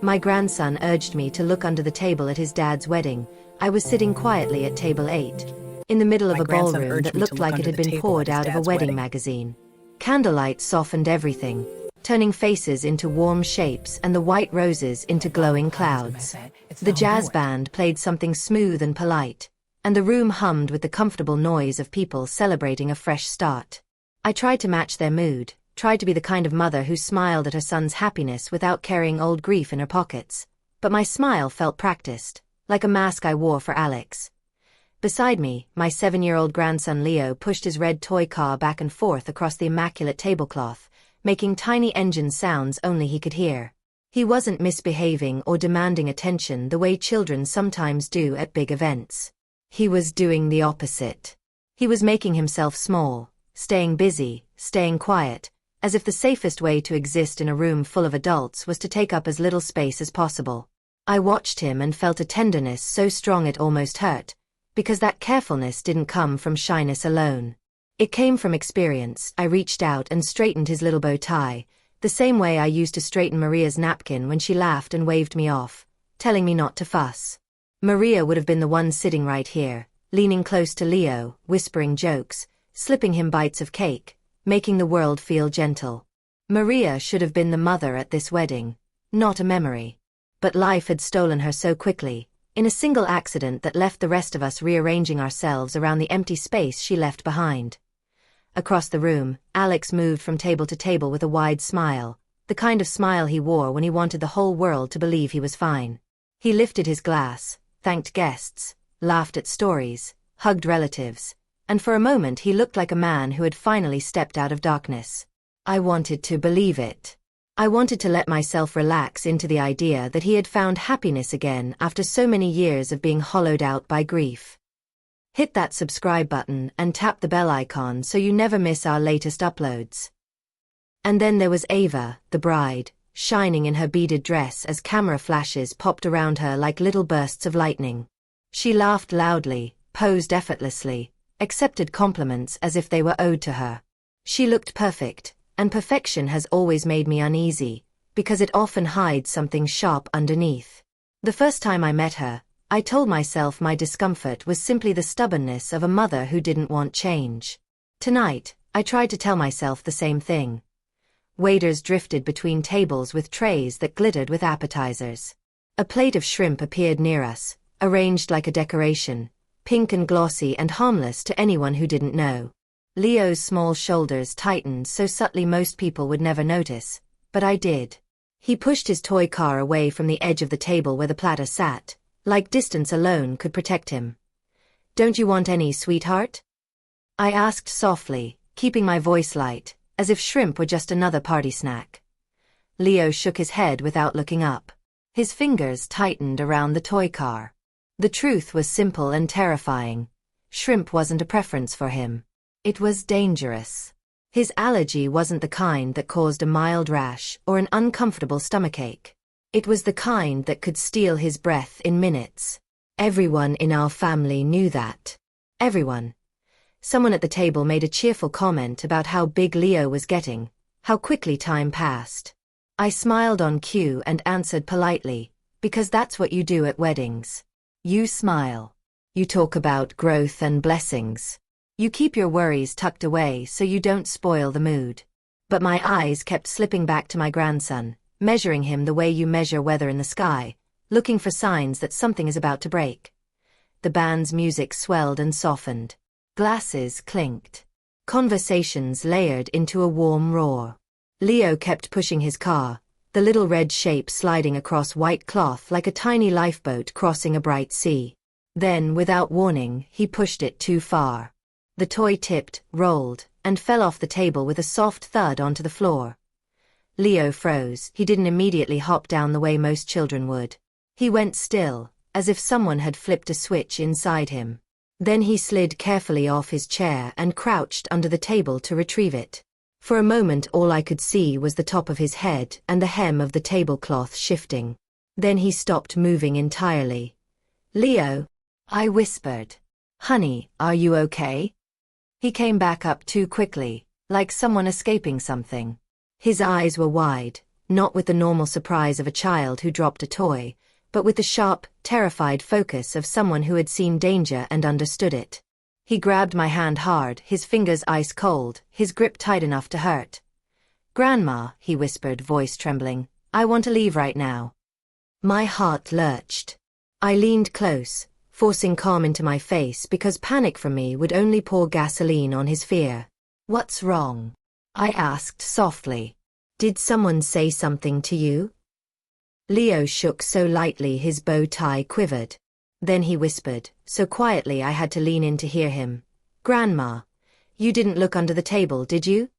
My grandson urged me to look under the table at his dad's wedding. I was sitting quietly at table 8, in the middle of a ballroom that looked like it had been poured out of a wedding magazine. Candlelight softened everything, turning faces into warm shapes and the white roses into glowing clouds. The jazz band played something smooth and polite, and the room hummed with the comfortable noise of people celebrating a fresh start. I tried to match their mood, tried to be the kind of mother who smiled at her son's happiness without carrying old grief in her pockets. But my smile felt practiced, like a mask I wore for Alex. Beside me, my 7-year-old grandson Leo pushed his red toy car back and forth across the immaculate tablecloth, making tiny engine sounds only he could hear. He wasn't misbehaving or demanding attention the way children sometimes do at big events. He was doing the opposite. He was making himself small, staying busy, staying quiet, as if the safest way to exist in a room full of adults was to take up as little space as possible. I watched him and felt a tenderness so strong it almost hurt, because that carefulness didn't come from shyness alone. It came from experience. I reached out and straightened his little bow tie, the same way I used to straighten Maria's napkin when she laughed and waved me off, telling me not to fuss. Maria would have been the one sitting right here, leaning close to Leo, whispering jokes, slipping him bites of cake, making the world feel gentle. Maria should have been the mother at this wedding, not a memory. But life had stolen her so quickly, in a single accident that left the rest of us rearranging ourselves around the empty space she left behind. Across the room, Alex moved from table to table with a wide smile, the kind of smile he wore when he wanted the whole world to believe he was fine. He lifted his glass, thanked guests, laughed at stories, hugged relatives, and for a moment he looked like a man who had finally stepped out of darkness. I wanted to believe it. I wanted to let myself relax into the idea that he had found happiness again after so many years of being hollowed out by grief. Hit that subscribe button and tap the bell icon so you never miss our latest uploads. And then there was Ava, the bride, shining in her beaded dress as camera flashes popped around her like little bursts of lightning. She laughed loudly, posed effortlessly, accepted compliments as if they were owed to her. She looked perfect, and perfection has always made me uneasy, because it often hides something sharp underneath. The first time I met her, I told myself my discomfort was simply the stubbornness of a mother who didn't want change. Tonight, I tried to tell myself the same thing. Waiters drifted between tables with trays that glittered with appetizers. A plate of shrimp appeared near us, arranged like a decoration, pink and glossy and harmless to anyone who didn't know. Leo's small shoulders tightened so subtly most people would never notice, but I did. He pushed his toy car away from the edge of the table where the platter sat, like distance alone could protect him. "Don't you want any, sweetheart?" I asked softly, keeping my voice light, as if shrimp were just another party snack. Leo shook his head without looking up. His fingers tightened around the toy car. The truth was simple and terrifying. Shrimp wasn't a preference for him. It was dangerous. His allergy wasn't the kind that caused a mild rash or an uncomfortable stomachache. It was the kind that could steal his breath in minutes. Everyone in our family knew that. Everyone. Someone at the table made a cheerful comment about how big Leo was getting, how quickly time passed. I smiled on cue and answered politely, because that's what you do at weddings. You smile. You talk about growth and blessings. You keep your worries tucked away so you don't spoil the mood. But my eyes kept slipping back to my grandson, measuring him the way you measure weather in the sky, looking for signs that something is about to break. The band's music swelled and softened. Glasses clinked. Conversations layered into a warm roar. Leo kept pushing his car, the little red shape sliding across white cloth like a tiny lifeboat crossing a bright sea. Then, without warning, he pushed it too far. The toy tipped, rolled, and fell off the table with a soft thud onto the floor. Leo froze. He didn't immediately hop down the way most children would. He went still, as if someone had flipped a switch inside him. Then he slid carefully off his chair and crouched under the table to retrieve it. For a moment all I could see was the top of his head and the hem of the tablecloth shifting. Then he stopped moving entirely. "Leo," I whispered. "Honey, are you okay?" He came back up too quickly, like someone escaping something. His eyes were wide, not with the normal surprise of a child who dropped a toy, but with the sharp, terrified focus of someone who had seen danger and understood it. He grabbed my hand hard, his fingers ice cold, his grip tight enough to hurt. "Grandma," he whispered, voice trembling, "I want to leave right now." My heart lurched. I leaned close, forcing calm into my face because panic from me would only pour gasoline on his fear. "What's wrong?" I asked softly. "Did someone say something to you?" Leo shook so lightly his bow tie quivered. Then he whispered, so quietly I had to lean in to hear him. "Grandma, you didn't look under the table, did you?"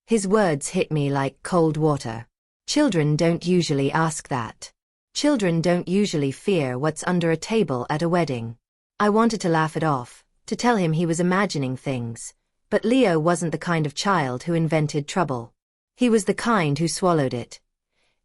His words hit me like cold water. Children don't usually ask that. Children don't usually fear what's under a table at a wedding. I wanted to laugh it off, to tell him he was imagining things, but Leo wasn't the kind of child who invented trouble. He was the kind who swallowed it.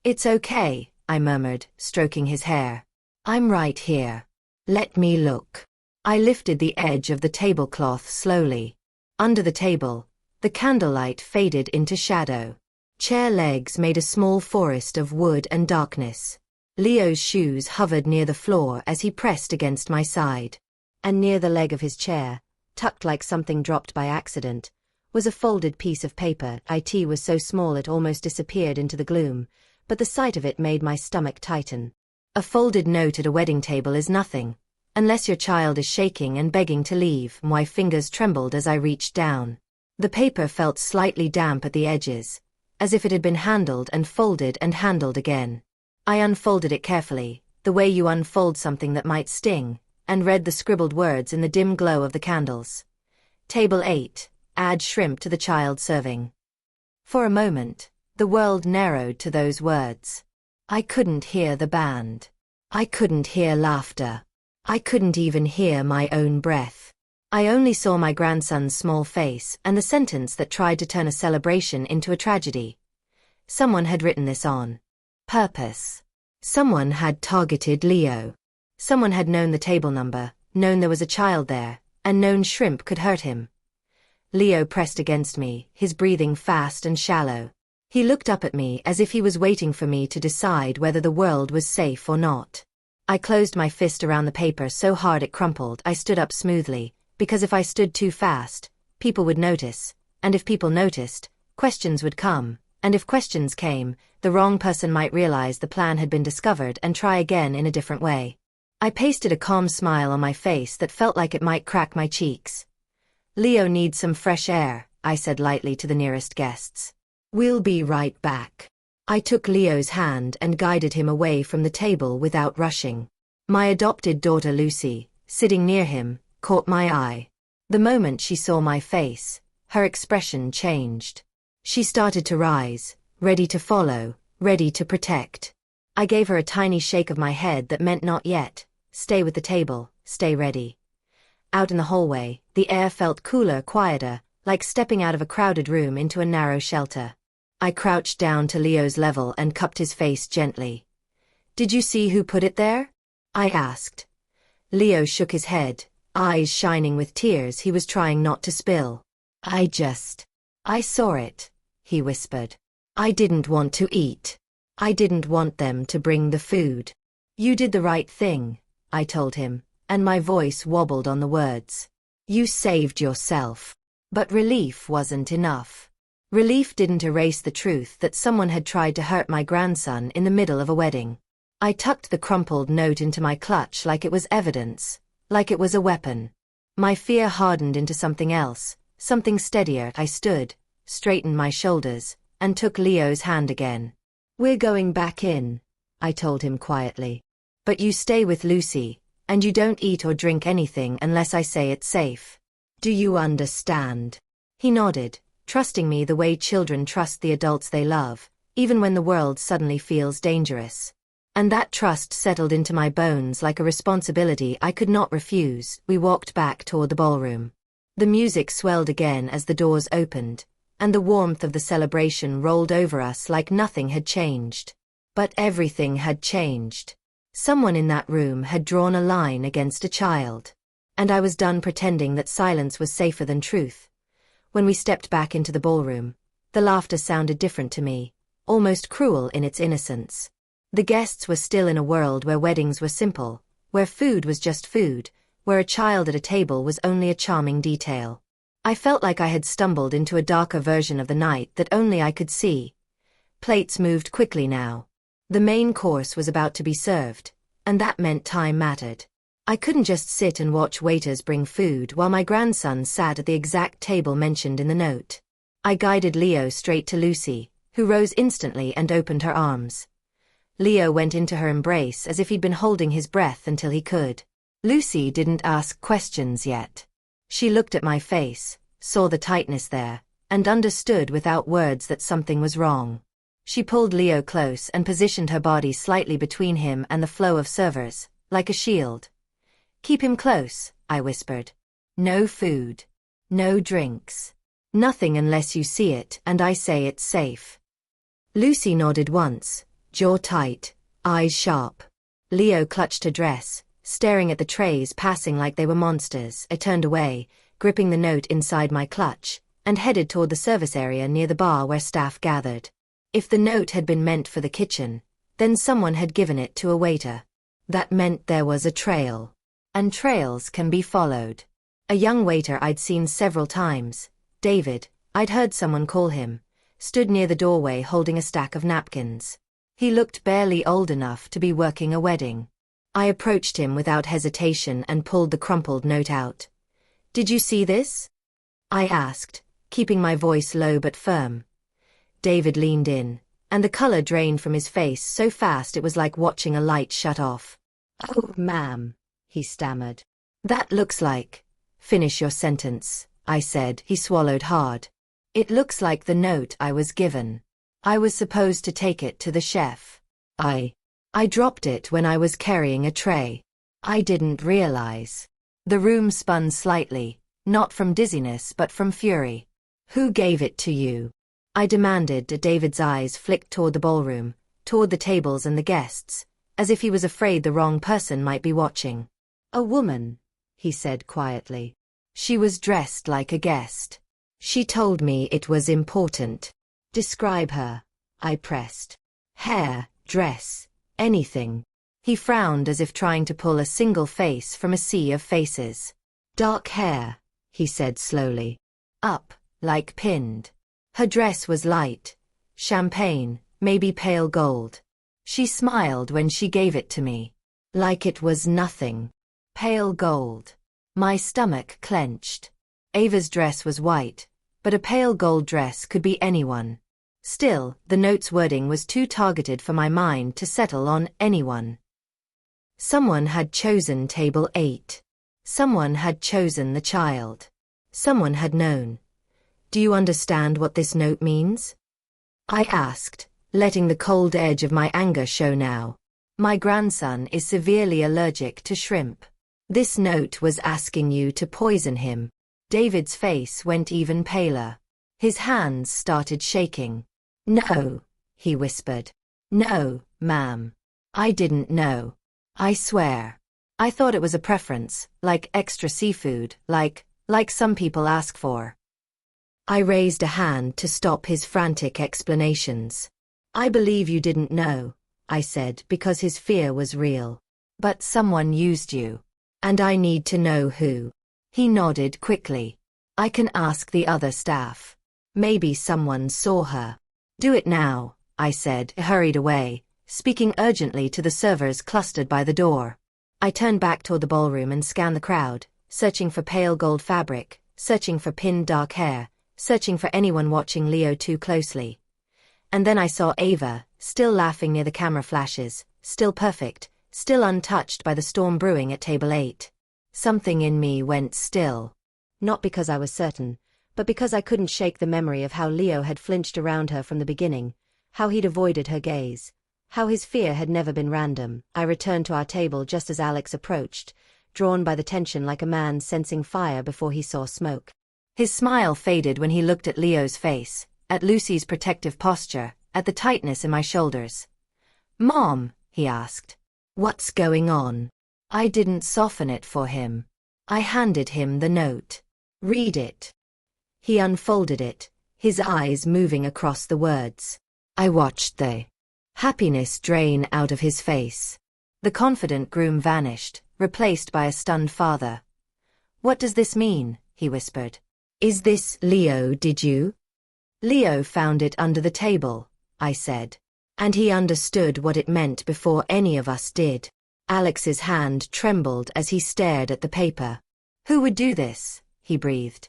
"It's okay," I murmured, stroking his hair. "I'm right here. Let me look." I lifted the edge of the tablecloth slowly. Under the table, the candlelight faded into shadow. Chair legs made a small forest of wood and darkness. Leo's shoes hovered near the floor as he pressed against my side. And near the leg of his chair, tucked like something dropped by accident, was a folded piece of paper. It was so small it almost disappeared into the gloom, but the sight of it made my stomach tighten. A folded note at a wedding table is nothing, unless your child is shaking and begging to leave. My fingers trembled as I reached down. The paper felt slightly damp at the edges, as if it had been handled and handled again. I unfolded it carefully, the way you unfold something that might sting, and read the scribbled words in the dim glow of the candles. "Table 8, add shrimp to the child serving." For a moment, the world narrowed to those words. I couldn't hear the band. I couldn't hear laughter. I couldn't even hear my own breath. I only saw my grandson's small face and the sentence that tried to turn a celebration into a tragedy. Someone had written this on purpose. Someone had targeted Leo. Someone had known the table number, known there was a child there, and known shrimp could hurt him. Leo pressed against me, his breathing fast and shallow. He looked up at me as if he was waiting for me to decide whether the world was safe or not. I closed my fist around the paper so hard it crumpled. I stood up smoothly, because if I stood too fast, people would notice, and if people noticed, questions would come, and if questions came, the wrong person might realize the plan had been discovered and try again in a different way. I pasted a calm smile on my face that felt like it might crack my cheeks. "Leo needs some fresh air," I said lightly to the nearest guests. "We'll be right back." I took Leo's hand and guided him away from the table without rushing. My adopted daughter Lucy, sitting near him, caught my eye. The moment she saw my face, her expression changed. She started to rise, ready to follow, ready to protect. I gave her a tiny shake of my head that meant not yet. Stay with the table, stay ready. Out in the hallway, the air felt cooler, quieter, like stepping out of a crowded room into a narrow shelter. I crouched down to Leo's level and cupped his face gently. "Did you see who put it there?" I asked. Leo shook his head, eyes shining with tears he was trying not to spill. I saw it," he whispered. "I didn't want to eat. I didn't want them to bring the food." "You did the right thing," I told him, and my voice wobbled on the words. "You saved yourself." But relief wasn't enough. Relief didn't erase the truth that someone had tried to hurt my grandson in the middle of a wedding. I tucked the crumpled note into my clutch like it was evidence, like it was a weapon. My fear hardened into something else, something steadier. I stood, straightened my shoulders, and took Leo's hand again. "We're going back in," I told him quietly. "But you stay with Lucy, and you don't eat or drink anything unless I say it's safe. Do you understand?" He nodded, trusting me the way children trust the adults they love, even when the world suddenly feels dangerous. And that trust settled into my bones like a responsibility I could not refuse. We walked back toward the ballroom. The music swelled again as the doors opened, and the warmth of the celebration rolled over us like nothing had changed. But everything had changed. Someone in that room had drawn a line against a child. And I was done pretending that silence was safer than truth. When we stepped back into the ballroom, the laughter sounded different to me, almost cruel in its innocence. The guests were still in a world where weddings were simple, where food was just food, where a child at a table was only a charming detail. I felt like I had stumbled into a darker version of the night that only I could see. Plates moved quickly now. The main course was about to be served, and that meant time mattered. I couldn't just sit and watch waiters bring food while my grandson sat at the exact table mentioned in the note. I guided Leo straight to Lucy, who rose instantly and opened her arms. Leo went into her embrace as if he'd been holding his breath until he could. Lucy didn't ask questions yet. She looked at my face, saw the tightness there, and understood without words that something was wrong. She pulled Leo close and positioned her body slightly between him and the flow of servers, like a shield. "Keep him close," I whispered. "No food. No drinks. Nothing unless you see it and I say it's safe." Lucy nodded once, jaw tight, eyes sharp. Leo clutched her dress, staring at the trays passing like they were monsters. I turned away, gripping the note inside my clutch, and headed toward the service area near the bar where staff gathered. If the note had been meant for the kitchen, then someone had given it to a waiter. That meant there was a trail. And trails can be followed. A young waiter I'd seen several times, David, I'd heard someone call him, stood near the doorway holding a stack of napkins. He looked barely old enough to be working a wedding. I approached him without hesitation and pulled the crumpled note out. "Did you see this?" I asked, keeping my voice low but firm. David leaned in, and the color drained from his face so fast it was like watching a light shut off. "Oh, ma'am," he stammered. "That looks like—" "Finish your sentence," I said. He swallowed hard. "It looks like the note I was given. I was supposed to take it to the chef. I dropped it when I was carrying a tray. I didn't realize." The room spun slightly, not from dizziness but from fury. "Who gave it to you?" I demanded. David's eyes flicked toward the ballroom, toward the tables and the guests, as if he was afraid the wrong person might be watching. "A woman," he said quietly. "She was dressed like a guest. She told me it was important." "Describe her," I pressed. "Hair, dress, anything." He frowned as if trying to pull a single face from a sea of faces. "Dark hair," he said slowly. "Up, like pinned. Her dress was light, champagne, maybe pale gold. She smiled when she gave it to me. Like it was nothing. Pale gold." My stomach clenched. Ava's dress was white, but a pale gold dress could be anyone. Still, the note's wording was too targeted for my mind to settle on anyone. Someone had chosen table 8. Someone had chosen the child. Someone had known. "Do you understand what this note means?" I asked, letting the cold edge of my anger show now. "My grandson is severely allergic to shrimp. This note was asking you to poison him." David's face went even paler. His hands started shaking. "No," he whispered. "No, ma'am. I didn't know. I swear. I thought it was a preference, like extra seafood, like some people ask for." I raised a hand to stop his frantic explanations. "I believe you didn't know," I said, because his fear was real. "But someone used you. And I need to know who." He nodded quickly. "I can ask the other staff. Maybe someone saw her." "Do it now," I said, hurried away, speaking urgently to the servers clustered by the door. I turned back toward the ballroom and scanned the crowd, searching for pale gold fabric, searching for pinned dark hair, searching for anyone watching Leo too closely. And then I saw Ava, still laughing near the camera flashes, still perfect, still untouched by the storm brewing at table 8. Something in me went still. Not because I was certain, but because I couldn't shake the memory of how Leo had flinched around her from the beginning, how he'd avoided her gaze, how his fear had never been random. I returned to our table just as Alex approached, drawn by the tension like a man sensing fire before he saw smoke. His smile faded when he looked at Leo's face, at Lucy's protective posture, at the tightness in my shoulders. "Mom," he asked. "What's going on?" I didn't soften it for him. I handed him the note. "Read it." He unfolded it, his eyes moving across the words. I watched the happiness drain out of his face. The confident groom vanished, replaced by a stunned father. "What does this mean?" he whispered. "Is this Leo, did you?" "Leo found it under the table," I said. "And he understood what it meant before any of us did." Alex's hand trembled as he stared at the paper. "Who would do this?" he breathed.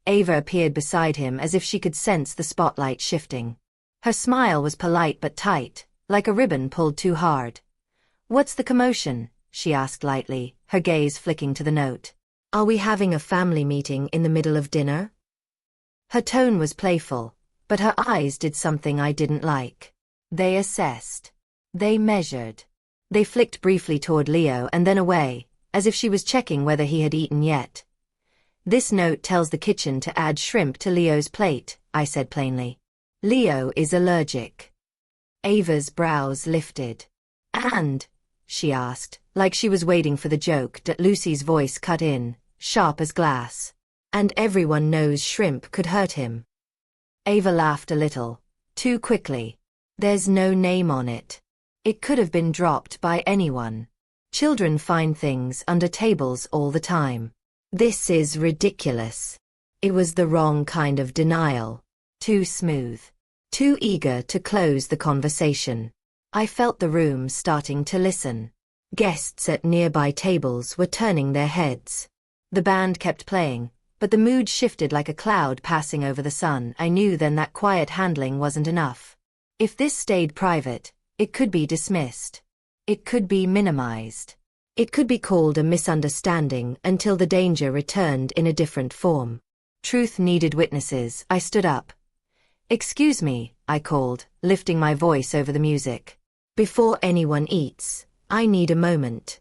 Ava appeared beside him as if she could sense the spotlight shifting. Her smile was polite but tight, like a ribbon pulled too hard. "What's the commotion?" she asked lightly, her gaze flicking to the note. "Are we having a family meeting in the middle of dinner?" Her tone was playful, but her eyes did something I didn't like. They assessed. They measured. They flicked briefly toward Leo and then away, as if she was checking whether he had eaten yet. "This note tells the kitchen to add shrimp to Leo's plate," I said plainly. "Leo is allergic." Ava's brows lifted. "And?" she asked, like she was waiting for the joke, but Lucy's voice cut in, sharp as glass. "And everyone knows shrimp could hurt him." Ava laughed a little, too quickly. "There's no name on it. It could have been dropped by anyone. Children find things under tables all the time. This is ridiculous." It was the wrong kind of denial. Too smooth. Too eager to close the conversation. I felt the room starting to listen. Guests at nearby tables were turning their heads. The band kept playing, but the mood shifted like a cloud passing over the sun. I knew then that quiet handling wasn't enough. If this stayed private, it could be dismissed. It could be minimized. It could be called a misunderstanding until the danger returned in a different form. Truth needed witnesses. I stood up. "Excuse me," I called, lifting my voice over the music. "Before anyone eats, I need a moment."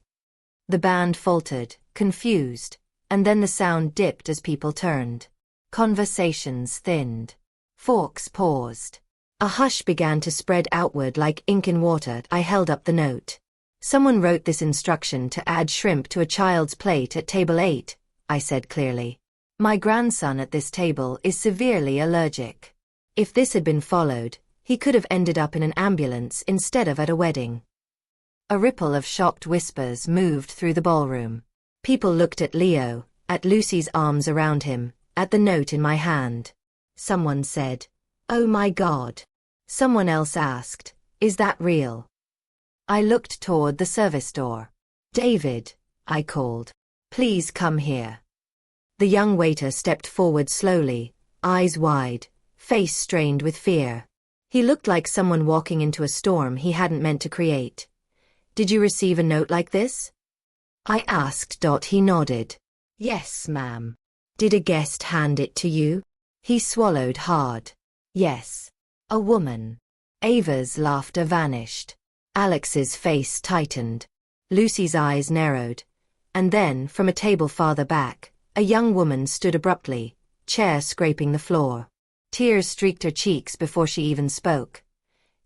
The band faltered, confused, and then the sound dipped as people turned. Conversations thinned. Forks paused. A hush began to spread outward like ink in water. I held up the note. "Someone wrote this instruction to add shrimp to a child's plate at table 8, I said clearly. "My grandson at this table is severely allergic." If this had been followed, he could have ended up in an ambulance instead of at a wedding. A ripple of shocked whispers moved through the ballroom. People looked at Leo, at Lucy's arms around him, at the note in my hand. Someone said, "Oh my God." Someone else asked, "Is that real?" I looked toward the service door. "David," I called. "Please come here." The young waiter stepped forward slowly, eyes wide, face strained with fear. He looked like someone walking into a storm he hadn't meant to create. "Did you receive a note like this?" I asked. He nodded. "Yes, ma'am." "Did a guest hand it to you?" He swallowed hard. "Yes. A woman." Ava's laughter vanished. Alex's face tightened. Lucy's eyes narrowed. And then, from a table farther back, a young woman stood abruptly, chair scraping the floor. Tears streaked her cheeks before she even spoke.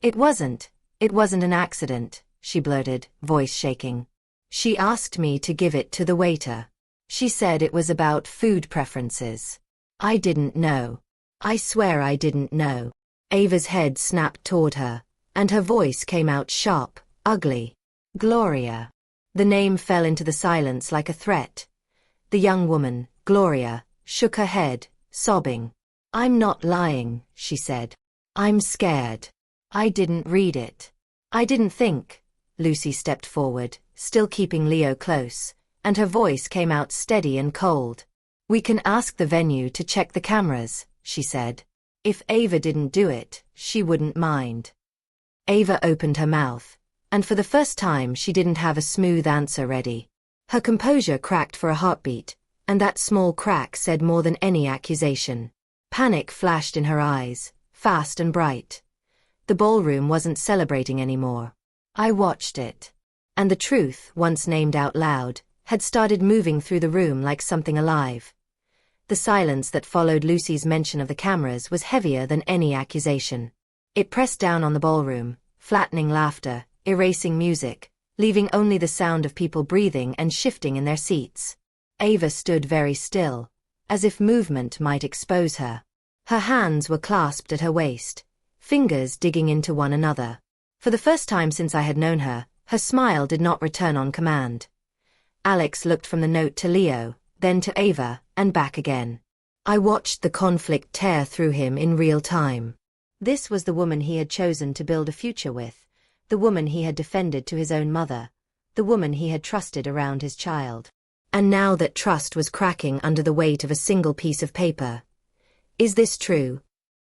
It wasn't an accident," she blurted, voice shaking. "She asked me to give it to the waiter. She said it was about food preferences. I didn't know. I swear I didn't know." Ava's head snapped toward her, and her voice came out sharp, ugly. "Gloria." The name fell into the silence like a threat. The young woman, Gloria, shook her head, sobbing. "I'm not lying," she said. "I'm scared. I didn't read it. I didn't think." Lucy stepped forward, still keeping Leo close, and her voice came out steady and cold. "We can ask the venue to check the cameras," she said. "If Ava didn't do it, she wouldn't mind." Ava opened her mouth, and for the first time she didn't have a smooth answer ready. Her composure cracked for a heartbeat, and that small crack said more than any accusation. Panic flashed in her eyes, fast and bright. The ballroom wasn't celebrating anymore. I watched it. And the truth, once named out loud, had started moving through the room like something alive. The silence that followed Lucy's mention of the cameras was heavier than any accusation. It pressed down on the ballroom, flattening laughter, erasing music, leaving only the sound of people breathing and shifting in their seats. Ava stood very still, as if movement might expose her. Her hands were clasped at her waist, fingers digging into one another. For the first time since I had known her, her smile did not return on command. Alex looked from the note to Leo, then to Ava, and back again. I watched the conflict tear through him in real time. This was the woman he had chosen to build a future with, the woman he had defended to his own mother, the woman he had trusted around his child. And now that trust was cracking under the weight of a single piece of paper. Is this true?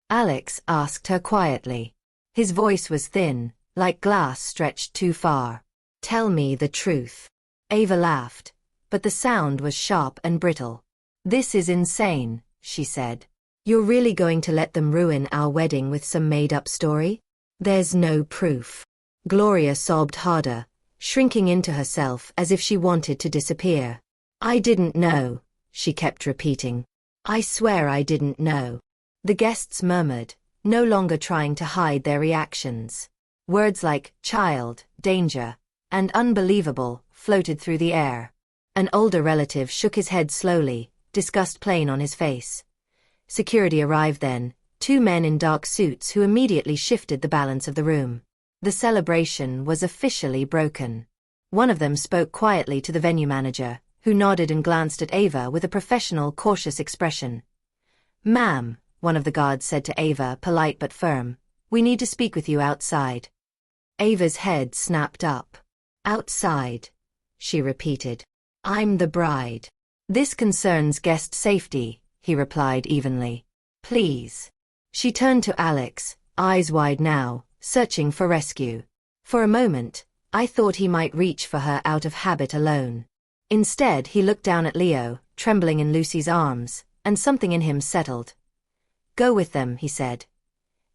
Alex asked her quietly. His voice was thin, like glass stretched too far. Tell me the truth. Ava laughed, but the sound was sharp and brittle. This is insane, she said. You're really going to let them ruin our wedding with some made-up story? There's no proof. Gloria sobbed harder, shrinking into herself as if she wanted to disappear. I didn't know, she kept repeating. I swear I didn't know. The guests murmured, no longer trying to hide their reactions. Words like child, danger, and unbelievable floated through the air. An older relative shook his head slowly, disgust plain on his face. Security arrived then, 2 men in dark suits who immediately shifted the balance of the room. The celebration was officially broken. One of them spoke quietly to the venue manager, who nodded and glanced at Ava with a professional, cautious expression. Ma'am, one of the guards said to Ava, polite but firm, we need to speak with you outside. Ava's head snapped up. Outside, she repeated. I'm the bride. This concerns guest safety, he replied evenly. Please. She turned to Alex, eyes wide now, searching for rescue. For a moment, I thought he might reach for her out of habit alone. Instead, he looked down at Leo, trembling in Lucy's arms, and something in him settled. Go with them, he said.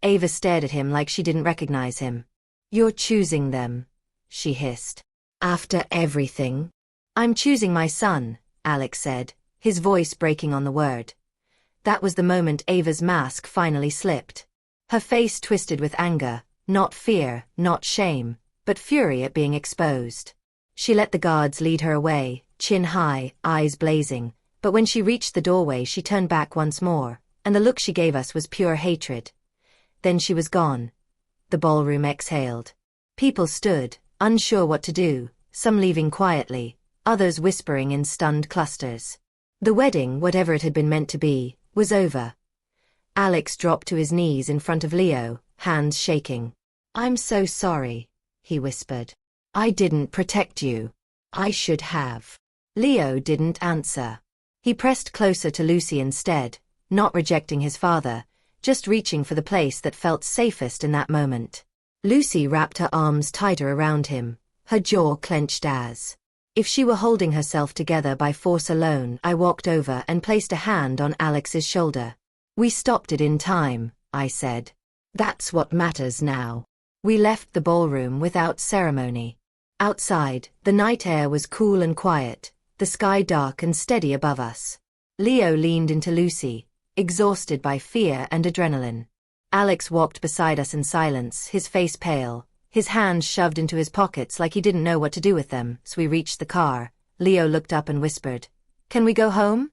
Ava stared at him like she didn't recognize him. You're choosing them, she hissed. After everything? I'm choosing my son, Alex said, his voice breaking on the word. That was the moment Ava's mask finally slipped. Her face twisted with anger, not fear, not shame, but fury at being exposed. She let the guards lead her away, chin high, eyes blazing, but when she reached the doorway she turned back once more, and the look she gave us was pure hatred. Then she was gone. The ballroom exhaled. People stood, unsure what to do, some leaving quietly, others whispering in stunned clusters. The wedding, whatever it had been meant to be, was over. Alex dropped to his knees in front of Leo, hands shaking. I'm so sorry, he whispered. I didn't protect you. I should have. Leo didn't answer. He pressed closer to Lucy instead, not rejecting his father, just reaching for the place that felt safest in that moment. Lucy wrapped her arms tighter around him, her jaw clenched as if she were holding herself together by force alone. I walked over and placed a hand on Alex's shoulder. We stopped it in time, I said. That's what matters now. We left the ballroom without ceremony. Outside, the night air was cool and quiet, the sky dark and steady above us. Leo leaned into Lucy, exhausted by fear and adrenaline. Alex walked beside us in silence, his face pale, his hands shoved into his pockets like he didn't know what to do with them. As we reached the car, Leo looked up and whispered, "Can we go home?"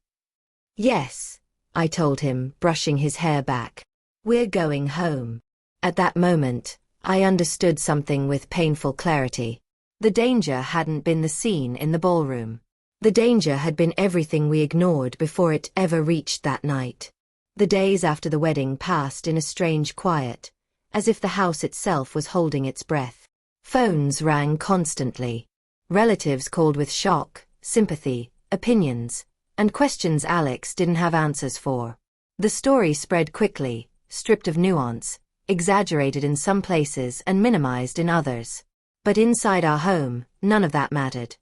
"Yes," I told him, brushing his hair back. "We're going home." At that moment, I understood something with painful clarity. The danger hadn't been the scene in the ballroom. The danger had been everything we ignored before it ever reached that night. The days after the wedding passed in a strange quiet, as if the house itself was holding its breath. Phones rang constantly. Relatives called with shock, sympathy, opinions, and questions Alex didn't have answers for. The story spread quickly, stripped of nuance, exaggerated in some places and minimized in others. But inside our home, none of that mattered.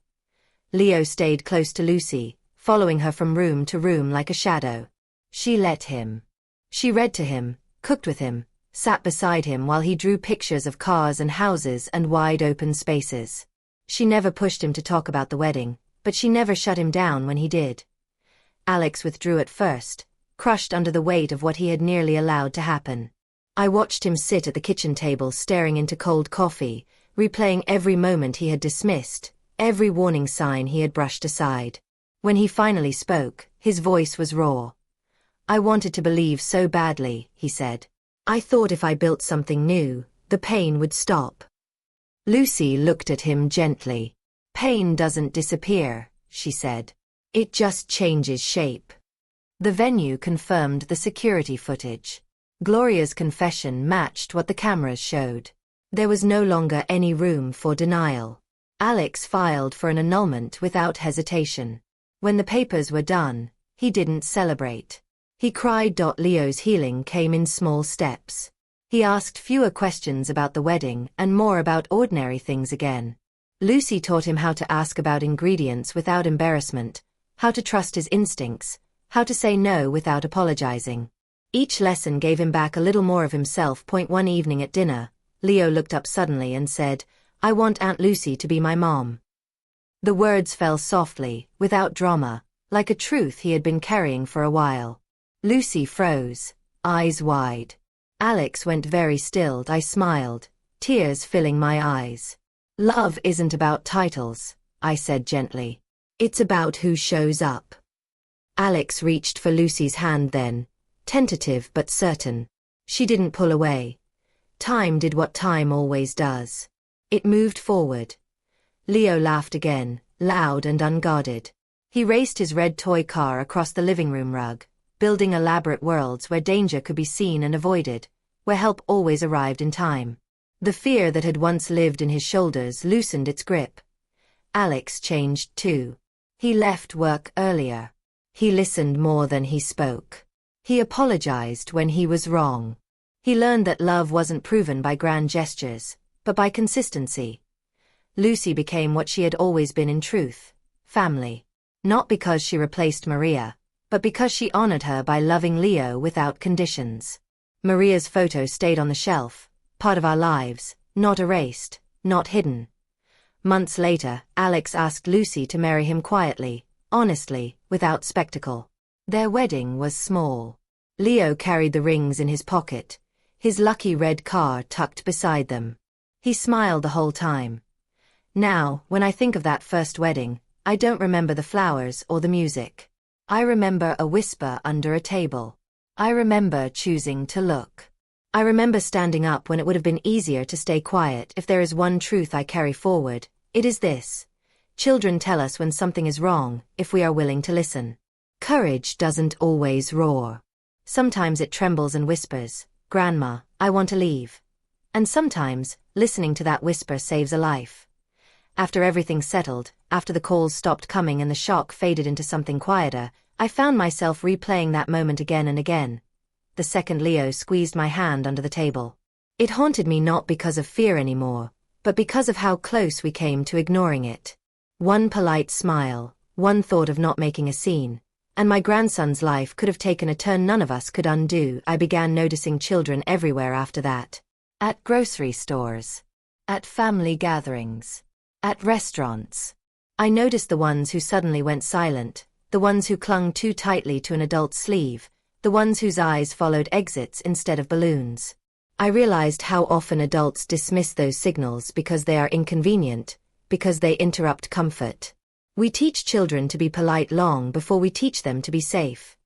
Leo stayed close to Lucy, following her from room to room like a shadow. She let him. She read to him, cooked with him, sat beside him while he drew pictures of cars and houses and wide open spaces. She never pushed him to talk about the wedding, but she never shut him down when he did. Alex withdrew at first, crushed under the weight of what he had nearly allowed to happen. I watched him sit at the kitchen table staring into cold coffee, replaying every moment he had dismissed, every warning sign he had brushed aside. When he finally spoke, his voice was raw. "I wanted to believe so badly," he said. I thought if I built something new, the pain would stop. Lucy looked at him gently. Pain doesn't disappear, she said. It just changes shape. The venue confirmed the security footage. Gloria's confession matched what the cameras showed. There was no longer any room for denial. Alex filed for an annulment without hesitation. When the papers were done, he didn't celebrate. He cried. Leo's healing came in small steps. He asked fewer questions about the wedding and more about ordinary things again. Lucy taught him how to ask about ingredients without embarrassment, how to trust his instincts, how to say no without apologizing. Each lesson gave him back a little more of himself. One evening at dinner, Leo looked up suddenly and said, "I want Aunt Lucy to be my mom." The words fell softly, without drama, like a truth he had been carrying for a while. Lucy froze, eyes wide. Alex went very still. I smiled, tears filling my eyes. "Love isn't about titles," I said gently. "It's about who shows up." Alex reached for Lucy's hand then, tentative but certain. She didn't pull away. Time did what time always does. It moved forward. Leo laughed again, loud and unguarded. He raced his red toy car across the living room rug, building elaborate worlds where danger could be seen and avoided, where help always arrived in time. The fear that had once lived in his shoulders loosened its grip. Alex changed too. He left work earlier. He listened more than he spoke. He apologized when he was wrong. He learned that love wasn't proven by grand gestures, but by consistency. Lucy became what she had always been in truth, family. Not because she replaced Maria, but because she honored her by loving Leo without conditions. Maria's photo stayed on the shelf, part of our lives, not erased, not hidden. Months later, Alex asked Lucy to marry him quietly, honestly, without spectacle. Their wedding was small. Leo carried the rings in his pocket, his lucky red car tucked beside them. He smiled the whole time. Now, when I think of that first wedding, I don't remember the flowers or the music. I remember a whisper under a table. I remember choosing to look. I remember standing up when it would have been easier to stay quiet. If there is one truth I carry forward, it is this. Children tell us when something is wrong, if we are willing to listen. Courage doesn't always roar. Sometimes it trembles and whispers, "Grandma, I want to leave." And sometimes, listening to that whisper saves a life. After everything settled, after the calls stopped coming and the shock faded into something quieter, I found myself replaying that moment again and again. The second Leo squeezed my hand under the table. It haunted me not because of fear anymore, but because of how close we came to ignoring it. One polite smile, one thought of not making a scene, and my grandson's life could have taken a turn none of us could undo. I began noticing children everywhere after that. At grocery stores. At family gatherings. At restaurants. I noticed the ones who suddenly went silent, the ones who clung too tightly to an adult's sleeve, the ones whose eyes followed exits instead of balloons. I realized how often adults dismiss those signals because they are inconvenient, because they interrupt comfort. We teach children to be polite long before we teach them to be safe.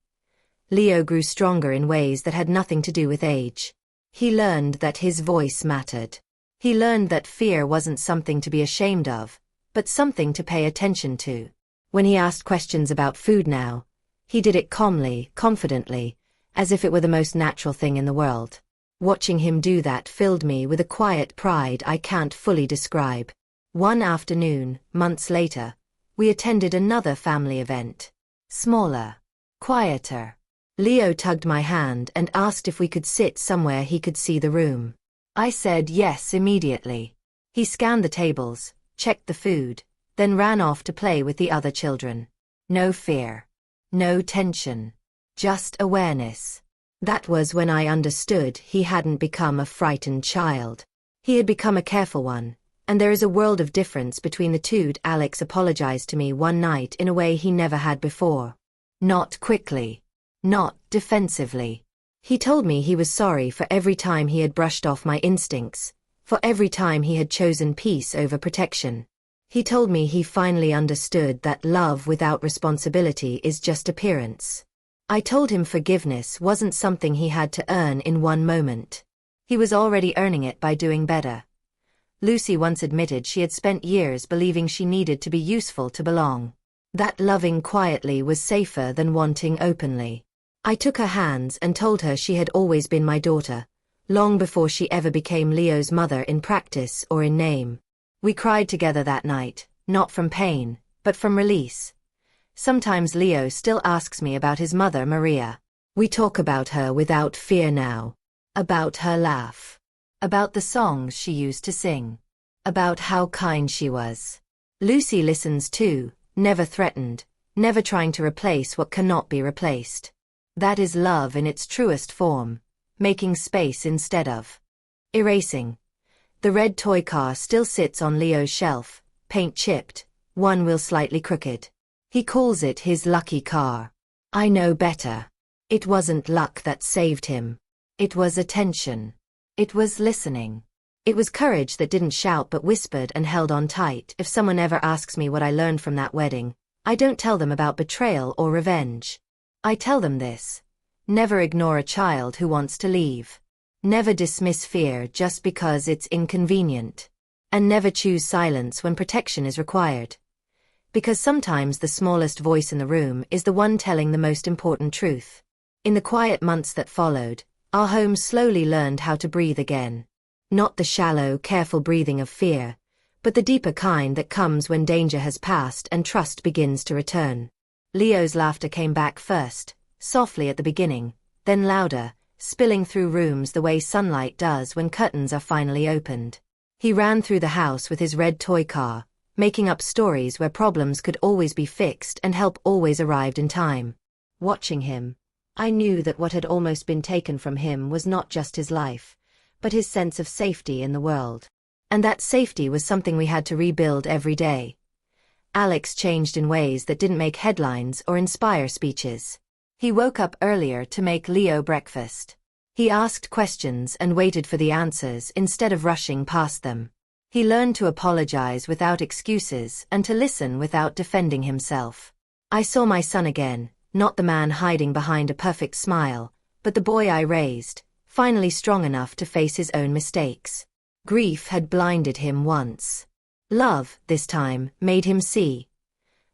Leo grew stronger in ways that had nothing to do with age. He learned that his voice mattered. He learned that fear wasn't something to be ashamed of, but something to pay attention to. When he asked questions about food now, he did it calmly, confidently, as if it were the most natural thing in the world. Watching him do that filled me with a quiet pride I can't fully describe. One afternoon, months later, we attended another family event. Smaller. Quieter. Leo tugged my hand and asked if we could sit somewhere he could see the room. I said yes immediately. He scanned the tables, checked the food, then ran off to play with the other children. No fear. No tension. Just awareness. That was when I understood he hadn't become a frightened child. He had become a careful one, and there is a world of difference between the two. Alex apologized to me one night in a way he never had before. Not quickly. Not defensively. He told me he was sorry for every time he had brushed off my instincts, for every time he had chosen peace over protection. He told me he finally understood that love without responsibility is just appearance. I told him forgiveness wasn't something he had to earn in one moment. He was already earning it by doing better. Lucy once admitted she had spent years believing she needed to be useful to belong. That loving quietly was safer than wanting openly. I took her hands and told her she had always been my daughter, long before she ever became Leo's mother in practice or in name. We cried together that night, not from pain, but from release. Sometimes Leo still asks me about his mother Maria. We talk about her without fear now. About her laugh. About the songs she used to sing. About how kind she was. Lucy listens too, never threatened, never trying to replace what cannot be replaced. That is love in its truest form, making space instead of erasing. The red toy car still sits on Leo's shelf, paint chipped, one wheel slightly crooked. He calls it his lucky car. I know better. It wasn't luck that saved him. It was attention. It was listening. It was courage that didn't shout but whispered and held on tight. If someone ever asks me what I learned from that wedding, I don't tell them about betrayal or revenge. I tell them this. Never ignore a child who wants to leave. Never dismiss fear just because it's inconvenient. And never choose silence when protection is required. Because sometimes the smallest voice in the room is the one telling the most important truth. In the quiet months that followed, our home slowly learned how to breathe again. Not the shallow, careful breathing of fear, but the deeper kind that comes when danger has passed and trust begins to return. Leo's laughter came back first, softly at the beginning, then louder, spilling through rooms the way sunlight does when curtains are finally opened. He ran through the house with his red toy car, making up stories where problems could always be fixed and help always arrived in time. Watching him, I knew that what had almost been taken from him was not just his life, but his sense of safety in the world. And that safety was something we had to rebuild every day. Alex changed in ways that didn't make headlines or inspire speeches. He woke up earlier to make Leo breakfast. He asked questions and waited for the answers instead of rushing past them. He learned to apologize without excuses and to listen without defending himself. I saw my son again, not the man hiding behind a perfect smile, but the boy I raised, finally strong enough to face his own mistakes. Grief had blinded him once. Love, this time, made him see.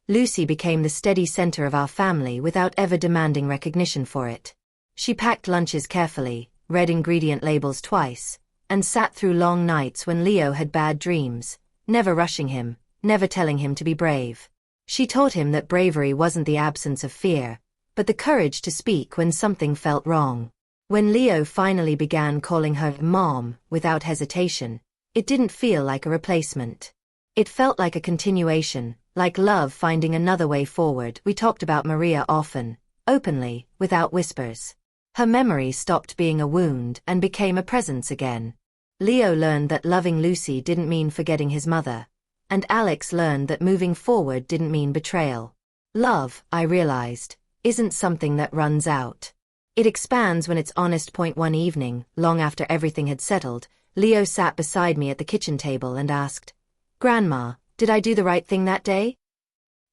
Lucy became the steady center of our family without ever demanding recognition for it. She packed lunches carefully, read ingredient labels twice, and sat through long nights when Leo had bad dreams, never rushing him, never telling him to be brave. She taught him that bravery wasn't the absence of fear, but the courage to speak when something felt wrong. When Leo finally began calling her Mom without hesitation, it didn't feel like a replacement. It felt like a continuation, like love finding another way forward. We talked about Maria often, openly, without whispers. Her memory stopped being a wound and became a presence again. Leo learned that loving Lucy didn't mean forgetting his mother, and Alex learned that moving forward didn't mean betrayal. Love, I realized, isn't something that runs out. It expands when it's honest. One evening, long after everything had settled, Leo sat beside me at the kitchen table and asked, "Grandma, did I do the right thing that day?"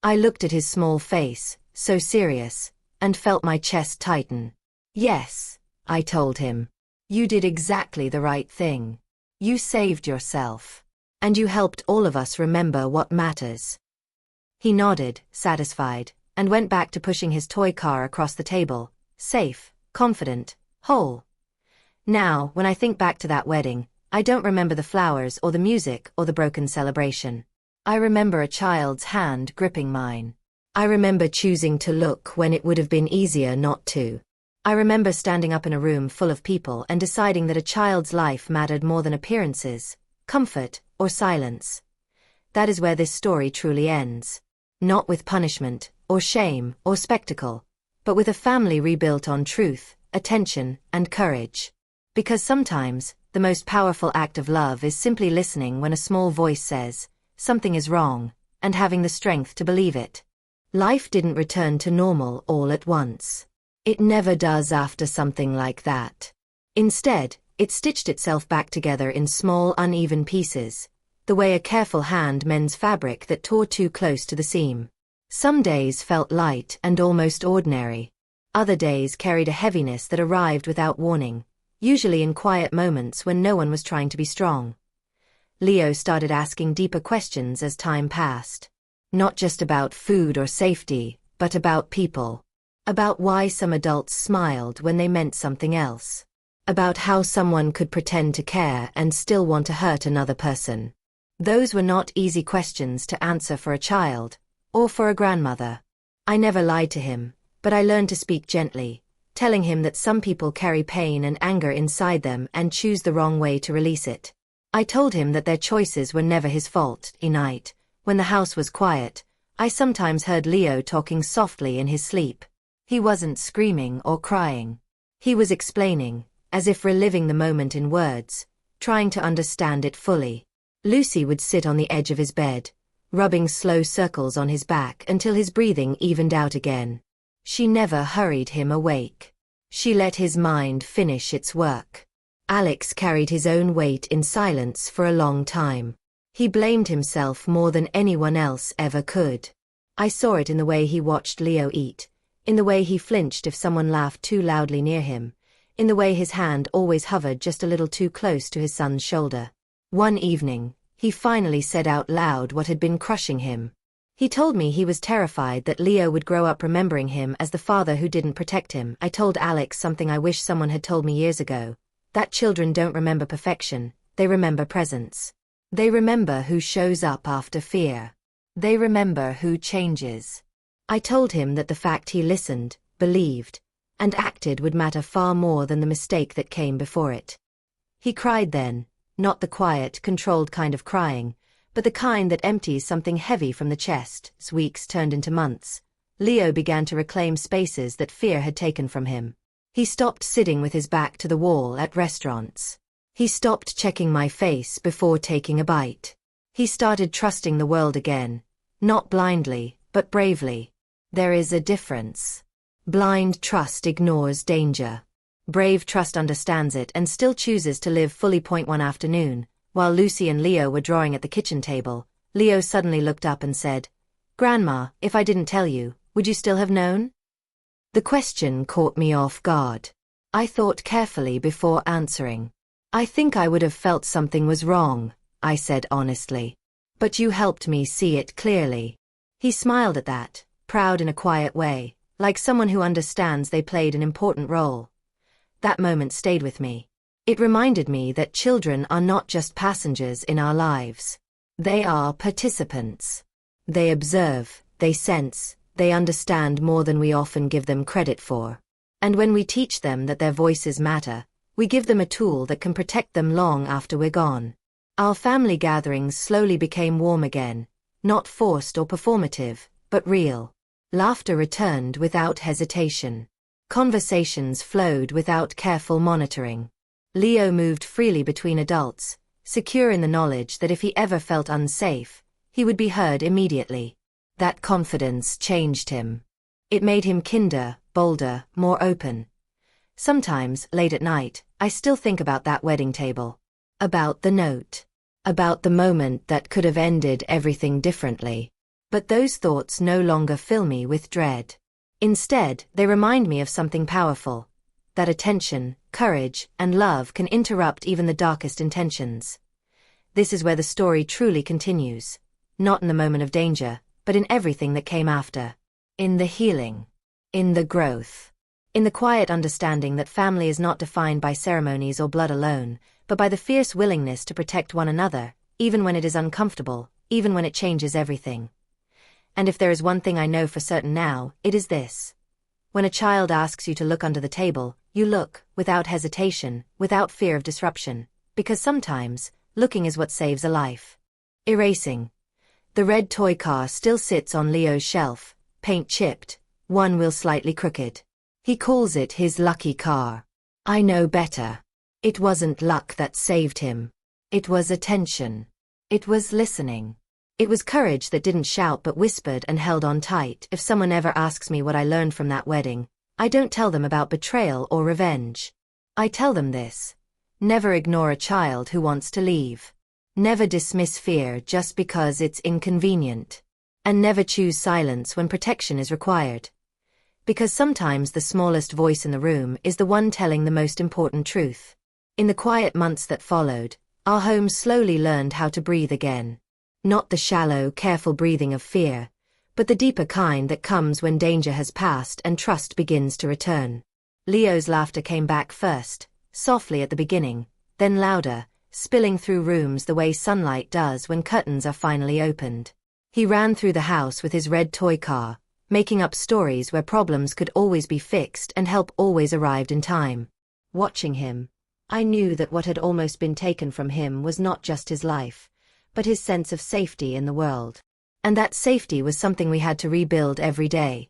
I looked at his small face, so serious, and felt my chest tighten. "Yes," I told him. "You did exactly the right thing. You saved yourself. And you helped all of us remember what matters." He nodded, satisfied, and went back to pushing his toy car across the table, safe, confident, whole. Now, when I think back to that wedding, I don't remember the flowers or the music or the broken celebration. I remember a child's hand gripping mine. I remember choosing to look when it would have been easier not to. I remember standing up in a room full of people and deciding that a child's life mattered more than appearances, comfort, or silence. That is where this story truly ends. Not with punishment, or shame, or spectacle, but with a family rebuilt on truth, attention, and courage. Because sometimes, the most powerful act of love is simply listening when a small voice says, something is wrong, and having the strength to believe it. Life didn't return to normal all at once. It never does after something like that. Instead, it stitched itself back together in small, uneven pieces, the way a careful hand mends fabric that tore too close to the seam. Some days felt light and almost ordinary. Other days carried a heaviness that arrived without warning, usually in quiet moments when no one was trying to be strong. Leo started asking deeper questions as time passed. Not just about food or safety, but about people. About why some adults smiled when they meant something else. About how someone could pretend to care and still want to hurt another person. Those were not easy questions to answer for a child, or for a grandmother. I never lied to him, but I learned to speak gently, telling him that some people carry pain and anger inside them and choose the wrong way to release it. I told him that their choices were never his fault. At night, when the house was quiet, I sometimes heard Leo talking softly in his sleep. He wasn't screaming or crying. He was explaining, as if reliving the moment in words, trying to understand it fully. Lucy would sit on the edge of his bed, rubbing slow circles on his back until his breathing evened out again. She never hurried him awake. She let his mind finish its work. Alex carried his own weight in silence for a long time. He blamed himself more than anyone else ever could. I saw it in the way he watched Leo eat, in the way he flinched if someone laughed too loudly near him, in the way his hand always hovered just a little too close to his son's shoulder. One evening, he finally said out loud what had been crushing him. He told me he was terrified that Leo would grow up remembering him as the father who didn't protect him. I told Alex something I wish someone had told me years ago. That children don't remember perfection, they remember presence. They remember who shows up after fear. They remember who changes. I told him that the fact he listened, believed, and acted would matter far more than the mistake that came before it. He cried then, not the quiet, controlled kind of crying, but the kind that empties something heavy from the chest. As weeks turned into months, Leo began to reclaim spaces that fear had taken from him. He stopped sitting with his back to the wall at restaurants. He stopped checking my face before taking a bite. He started trusting the world again, not blindly, but bravely. There is a difference. Blind trust ignores danger. Brave trust understands it and still chooses to live fully. One afternoon, while Lucy and Leo were drawing at the kitchen table, Leo suddenly looked up and said, "Grandma, if I didn't tell you, would you still have known?" The question caught me off guard. I thought carefully before answering. "I think I would have felt something was wrong," I said honestly. "But you helped me see it clearly." He smiled at that, proud in a quiet way, like someone who understands they played an important role. That moment stayed with me. It reminded me that children are not just passengers in our lives. They are participants. They observe, they sense, they understand more than we often give them credit for. And when we teach them that their voices matter, we give them a tool that can protect them long after we're gone. Our family gatherings slowly became warm again, not forced or performative, but real. Laughter returned without hesitation. Conversations flowed without careful monitoring. Leo moved freely between adults, secure in the knowledge that if he ever felt unsafe, he would be heard immediately. That confidence changed him. It made him kinder, bolder, more open. Sometimes, late at night, I still think about that wedding table. About the note. About the moment that could have ended everything differently. But those thoughts no longer fill me with dread. Instead, they remind me of something powerful. That attention, courage, and love can interrupt even the darkest intentions. This is where the story truly continues. Not in the moment of danger, but in everything that came after. In the healing. In the growth. In the quiet understanding that family is not defined by ceremonies or blood alone, but by the fierce willingness to protect one another, even when it is uncomfortable, even when it changes everything. And if there is one thing I know for certain now, it is this. When a child asks you to look under the table, you look, without hesitation, without fear of disruption, because sometimes, looking is what saves a life. Erasing. The red toy car still sits on Leo's shelf, paint chipped, one wheel slightly crooked. He calls it his lucky car. I know better. It wasn't luck that saved him. It was attention. It was listening. It was courage that didn't shout but whispered and held on tight. If someone ever asks me what I learned from that wedding, I don't tell them about betrayal or revenge. I tell them this. Never ignore a child who wants to leave. Never dismiss fear just because it's inconvenient. And never choose silence when protection is required. Because sometimes the smallest voice in the room is the one telling the most important truth. In the quiet months that followed, our home slowly learned how to breathe again. Not the shallow, careful breathing of fear, but the deeper kind that comes when danger has passed and trust begins to return. Leo's laughter came back first, softly at the beginning, then louder, spilling through rooms the way sunlight does when curtains are finally opened. He ran through the house with his red toy car, making up stories where problems could always be fixed and help always arrived in time. Watching him, I knew that what had almost been taken from him was not just his life, but his sense of safety in the world. And that safety was something we had to rebuild every day.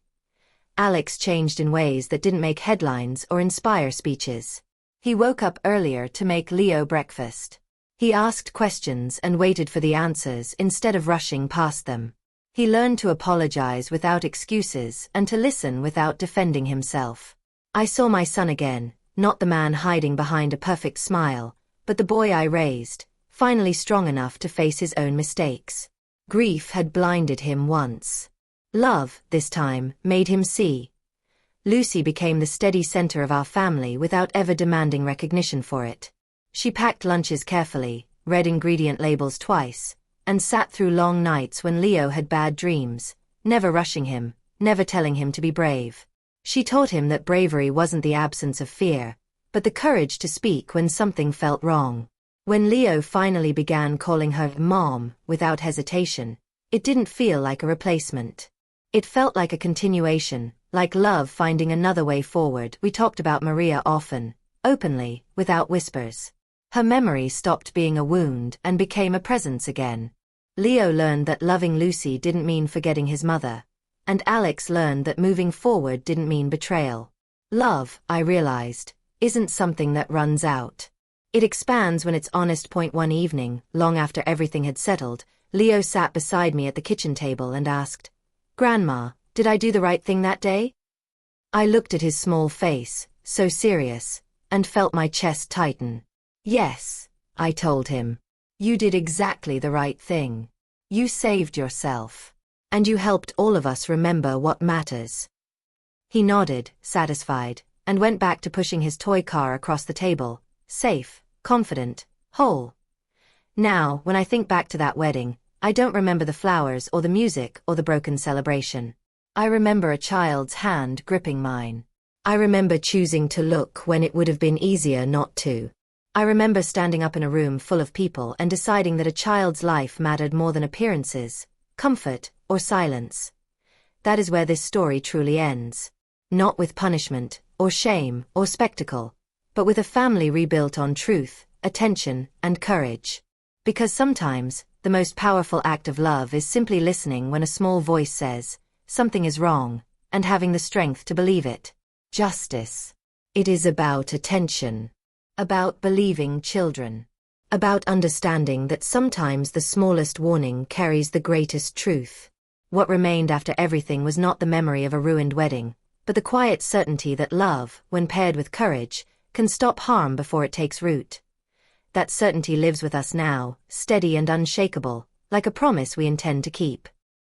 Alex changed in ways that didn't make headlines or inspire speeches. He woke up earlier to make Leo breakfast. He asked questions and waited for the answers instead of rushing past them. He learned to apologize without excuses and to listen without defending himself. I saw my son again, not the man hiding behind a perfect smile, but the boy I raised, finally strong enough to face his own mistakes. Grief had blinded him once. Love, this time, made him see. Lucy became the steady center of our family without ever demanding recognition for it. She packed lunches carefully, read ingredient labels twice, and sat through long nights when Leo had bad dreams, never rushing him, never telling him to be brave. She taught him that bravery wasn't the absence of fear, but the courage to speak when something felt wrong. When Leo finally began calling her Mom without hesitation, it didn't feel like a replacement. It felt like a continuation, like love finding another way forward. We talked about Maria often, openly, without whispers. Her memory stopped being a wound and became a presence again. Leo learned that loving Lucy didn't mean forgetting his mother, and Alex learned that moving forward didn't mean betrayal. Love, I realized, isn't something that runs out. It expands when it's honest. One evening, long after everything had settled, Leo sat beside me at the kitchen table and asked, "Grandma, did I do the right thing that day?" I looked at his small face, so serious, and felt my chest tighten. "Yes," I told him. "You did exactly the right thing. You saved yourself. And you helped all of us remember what matters." He nodded, satisfied, and went back to pushing his toy car across the table, safe, confident, whole. Now, when I think back to that wedding, I don't remember the flowers or the music or the broken celebration. I remember a child's hand gripping mine. I remember choosing to look when it would have been easier not to. I remember standing up in a room full of people and deciding that a child's life mattered more than appearances, comfort, or silence. That is where this story truly ends. Not with punishment, or shame, or spectacle, but with a family rebuilt on truth, attention, and courage. Because sometimes, the most powerful act of love is simply listening when a small voice says, something is wrong, and having the strength to believe it. Justice. It is about attention. About believing children. About understanding that sometimes the smallest warning carries the greatest truth. What remained after everything was not the memory of a ruined wedding, but the quiet certainty that love, when paired with courage, can stop harm before it takes root. That certainty lives with us now, steady and unshakable, like a promise we intend to keep.